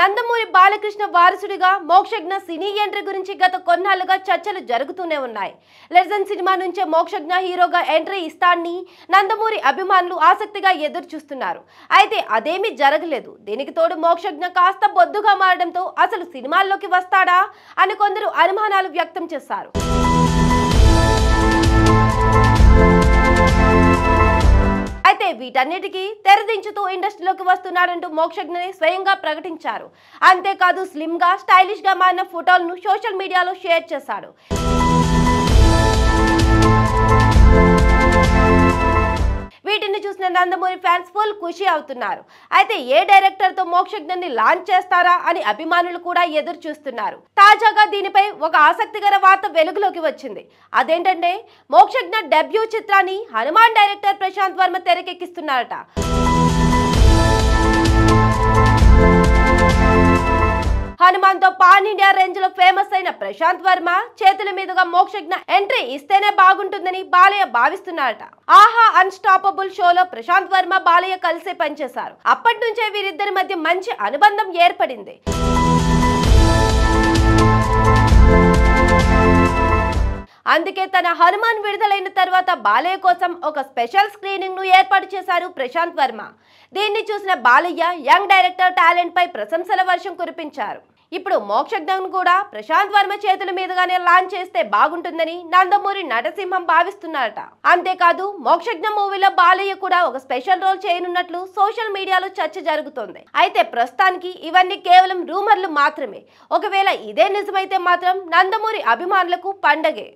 నందమూరి బాలకృష్ణ వారసుడిగా మోక్షజ్ఞ సినీ ఎంట్రీ గురించి గత కొన్నాళ్లుగా చర్చలు జరుగుతూనే ఉన్నాయి. లెజెండ్ సినిమా నుంచే మోక్షజ్ఞ హీరోగా ఎంట్రీ ఇస్తాడని నందమూరి అభిమానులు ఆసక్తిగా ఎదురు చూస్తున్నారు. అయితే అదేమీ జరగలేదు. దీనికి తోడు మోక్షజ్ఞ కాస్త బొద్దుగా మారడంతో అసలు సినిమాల్లోకి వస్తాడా అని కొందరు అనుమానాలు వ్యక్తం చేశారు. అయితే వీటన్నిటికీ తెరదించుతూ ఇండస్ట్రీలోకి వస్తున్నాడంటూ మోక్షజ్ఞని స్వయంగా ప్రకటించారు. అంతేకాదు స్లిమ్ గా స్టైలిష్ గా మారిన ఫోటోలను సోషల్ మీడియాలో షేర్ చేశాడు. వీటిని చూసిన నందమూరి ఫ్యాన్స్ ఫుల్ ఖుషి అవుతున్నారు. అయితే ఏ డైరెక్టర్ తో మోక్షజ్ఞని లాంచ్ చేస్తారా అని అభిమానులు కూడా ఎదురు చూస్తున్నారు. తాజాగా దీనిపై ఒక ఆసక్తికర వార్త వెలుగులోకి వచ్చింది. అదేంటంటే మోక్షజ్ఞ డెబ్యూ చిత్రాన్ని హనుమాన్ డైరెక్టర్ ప్రశాంత్ వర్మ తెరకెక్కిస్తున్నారట. హనుమాన్ తో పాన్ ఇండియా రేంజ్ లో ఫేమస్ అయిన ప్రశాంత్ వర్మ చేతుల మీదుగా మోక్షజ్ఞ ఎంట్రీ ఇస్తేనే బాగుంటుందని బాలయ్య భావిస్తున్నారట. ఆహా అన్స్టాపబుల్ షోలో ప్రశాంత్ వర్మ బాలయ్య కలిసే పనిచేశారు. అప్పటి నుంచే వీరిద్దరి మధ్య మంచి అనుబంధం ఏర్పడింది. అందుకే తన హనుమాన్ విడుదలైన తర్వాత బాలయ్య కోసం ఒక స్పెషల్ స్క్రీనింగ్ ను ఏర్పాటు చేశారు ప్రశాంత్ వర్మ. దీన్ని చూసిన బాలయ్య యంగ్ డైరెక్టర్ టాలెంట్ పై ప్రశంసల వర్షం కురిపించారు. ఇప్పుడు మోక్షజ్ఞను కూడా ప్రశాంత్ వర్మ చేతుల మీదుగానే లాంచ్ చేస్తే బాగుంటుందని నందమూరి నటసింహం భావిస్తున్నారట. అంతేకాదు మోక్షజ్ఞ మూవీలో బాలయ్య కూడా ఒక స్పెషల్ రోల్ చేయనున్నట్లు సోషల్ మీడియాలో చర్చ జరుగుతోంది. అయితే ప్రస్తుతానికి ఇవన్నీ కేవలం రూమర్లు మాత్రమే. ఒకవేళ ఇదే నిజమైతే మాత్రం నందమూరి అభిమానులకు పండగే.